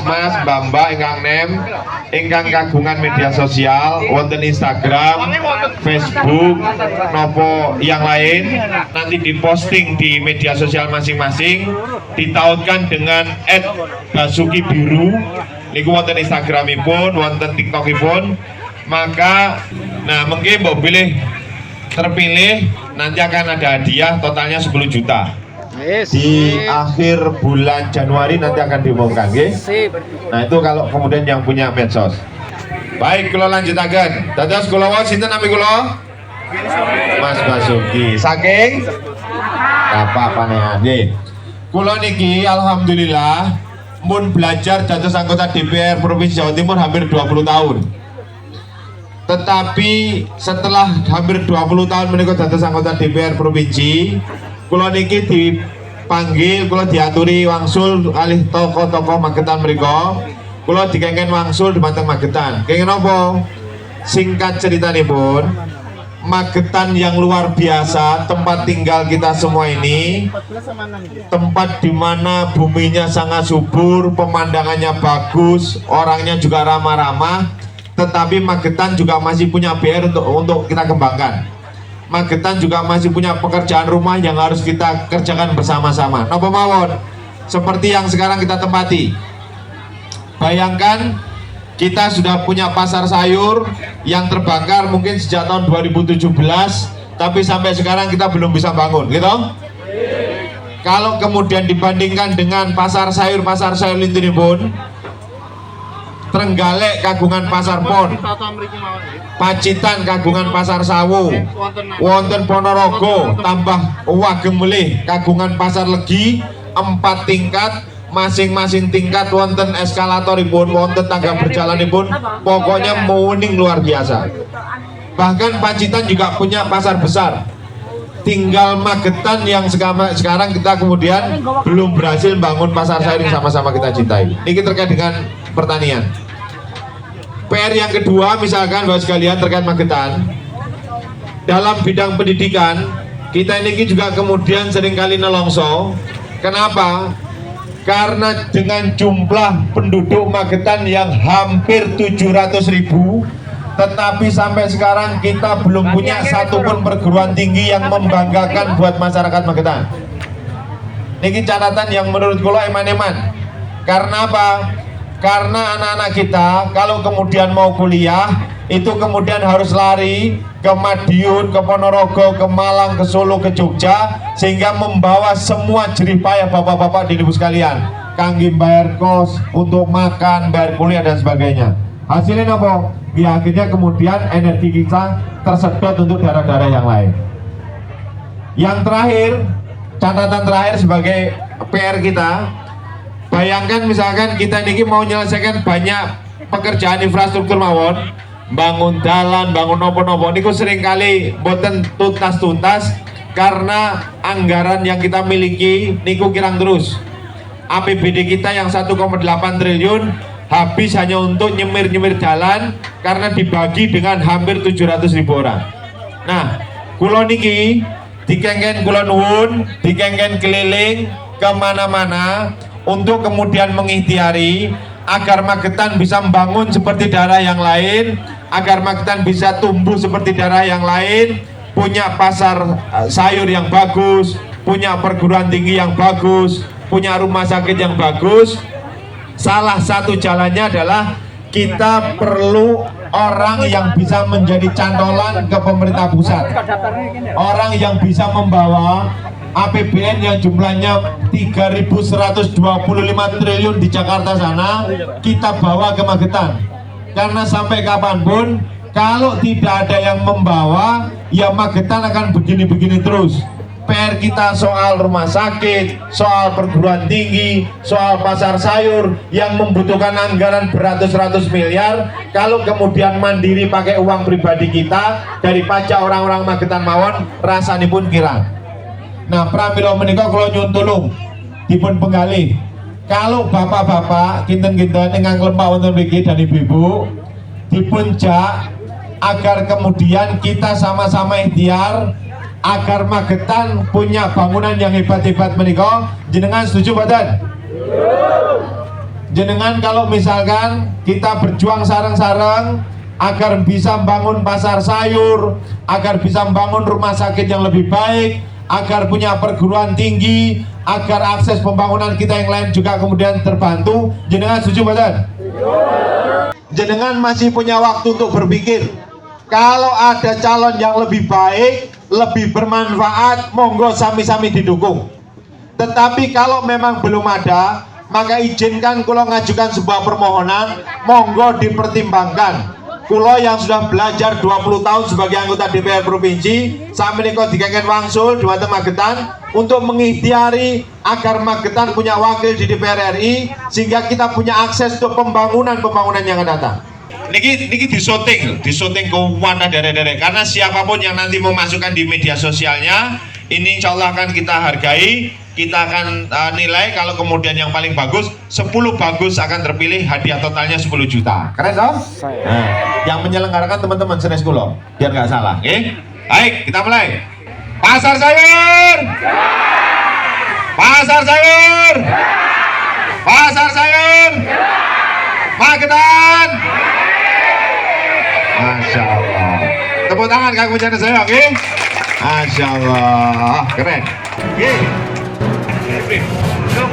Mas Mbak ingkang nem ingkang kagungan media sosial wonten Instagram, Facebook, nopo yang lain nanti diposting di media sosial masing-masing, ditautkan dengan @basuki_biru niku wonten Instagramipun, wonten TikTokipun. Maka nah mungkin mbok pilih terpilih, nanti akan ada hadiah totalnya 10 juta. Di akhir bulan Januari nanti akan diumumkan, nggih. Nah, itu kalau kemudian yang punya medsos. Baik, kula lanjutaken. Dados kula wau sinten nami kula? Mas Basuki. Saking Bapak Panehan, nggih. Kula niki alhamdulillah mun belajar dados anggota DPR Provinsi Jawa Timur hampir 20 tahun. Tetapi setelah hampir 20 tahun menika dados anggota DPR Provinsi, kula niki dipanggil, kula diaturi wangsul kalih tokoh-tokoh Magetan mriku. Kula dikengken wangsul dumateng Magetan. Kenging napa? Singkat ceritanipun, Magetan yang luar biasa, tempat tinggal kita semua ini, tempat di mana buminya sangat subur, pemandangannya bagus, orangnya juga ramah-ramah. Tetapi Magetan juga masih punya PR untuk kita kembangkan. Magetan juga masih punya pekerjaan rumah yang harus kita kerjakan bersama-sama. Napa mawon? Seperti yang sekarang kita tempati. Bayangkan kita sudah punya pasar sayur yang terbakar mungkin sejak tahun 2017, tapi sampai sekarang kita belum bisa bangun, gitu? Kalau kemudian dibandingkan dengan pasar sayur lintinipun, Trenggalek kagungan pasar pon, Pacitan kagungan pasar sawu, wonten Ponorogo tambah Wagem Melih kagungan pasar legi 4 tingkat, masing-masing tingkat wonten eskalatoripun, wonten tangga berjalanipun, pokoknya muning luar biasa. Bahkan Pacitan juga punya pasar besar. Tinggal Magetan yang sekarang kita kemudian belum berhasil bangun pasar sayur yang sama-sama kita cintai. Ini terkait dengan pertanian. PR yang kedua misalkan Bapak sekalian terkait Magetan, dalam bidang pendidikan kita ini juga kemudian seringkali nelongso. Kenapa? Karena dengan jumlah penduduk Magetan yang hampir 700.000, tetapi sampai sekarang kita belum punya satupun perguruan tinggi yang membanggakan buat masyarakat Magetan. Ini catatan yang menurut kula eman-eman. Karena apa? Karena anak-anak kita kalau kemudian mau kuliah itu kemudian harus lari ke Madiun, ke Ponorogo, ke Malang, ke Solo, ke Jogja, sehingga membawa semua jerih payah bapak-bapak di ibu sekalian, kangge bayar kos, untuk makan, bayar kuliah dan sebagainya. Hasilnya apa? Ya, akhirnya kemudian energi kita tersedot untuk daerah-daerah yang lain. Yang terakhir, catatan terakhir sebagai PR kita, bayangkan misalkan kita ini mau menyelesaikan banyak pekerjaan infrastruktur mawon, bangun jalan, bangun nopo-nopo, niku seringkali boten tuntas-tuntas karena anggaran yang kita miliki niku kirang terus. APBD kita yang 1,8 triliun habis hanya untuk nyemir-nyemir jalan karena dibagi dengan hampir 700.000 orang. Nah, kula niki dikengken kula nuwun, dikengken keliling kemana-mana untuk kemudian mengikhtiari agar Magetan bisa membangun seperti daerah yang lain, agar Magetan bisa tumbuh seperti daerah yang lain, punya pasar sayur yang bagus, punya perguruan tinggi yang bagus, punya rumah sakit yang bagus. Salah satu jalannya adalah kita perlu orang yang bisa menjadi cantolan ke pemerintah pusat, orang yang bisa membawa APBN yang jumlahnya 3.125 triliun di Jakarta sana, kita bawa ke Magetan. Karena sampai kapanpun kalau tidak ada yang membawa, ya Magetan akan begini-begini terus. PR kita soal rumah sakit, soal perguruan tinggi, soal pasar sayur yang membutuhkan anggaran beratus-ratus miliar. Kalau kemudian mandiri pakai uang pribadi kita dari pajak orang-orang Magetan mawon, rasanya pun kirang. Nah, pramila menika kula nyuwun tulung dipun penggalih. Kalau bapak-bapak kinten-kinten ingkang lemah wonten mriki dan ibu-ibu dipun jak agar kemudian kita sama-sama ikhtiar agar Magetan punya bangunan yang hebat-hebat menika. Jenengan setuju mboten? jenengan kalau misalkan kita berjuang sareng-sareng agar bisa membangun pasar sayur, agar bisa membangun rumah sakit yang lebih baik, agar punya perguruan tinggi, agar akses pembangunan kita yang lain juga kemudian terbantu. Jenengan setuju betul? Jenengan masih punya waktu untuk berpikir. Kalau ada calon yang lebih baik, lebih bermanfaat, monggo sami-sami didukung. Tetapi kalau memang belum ada, maka izinkan kulo ngajukan sebuah permohonan, monggo dipertimbangkan. Kulo yang sudah belajar 20 tahun sebagai anggota DPR Provinsi, saat menikah dikengken wangsul di Magetan untuk mengikhtiari agar Magetan punya wakil di DPR RI, sehingga kita punya akses untuk pembangunan yang akan datang. Niki disyuting ke mana daerah-daerah, karena siapapun yang nanti memasukkan di media sosialnya, ini insya Allah akan kita hargai, kita akan nilai. Kalau kemudian yang paling bagus, 10 bagus akan terpilih, hadiah totalnya 10 juta. Keren dong? Nah, yang menyelenggarakan teman-teman senes kulo, biar nggak salah. Baik, kita mulai. Pasar sayur, pasar sayur, pasar sayur, Magetan. Masya Allah. Tepuk tangan kang pujian saya, oke? Masya Allah, keren. Luego,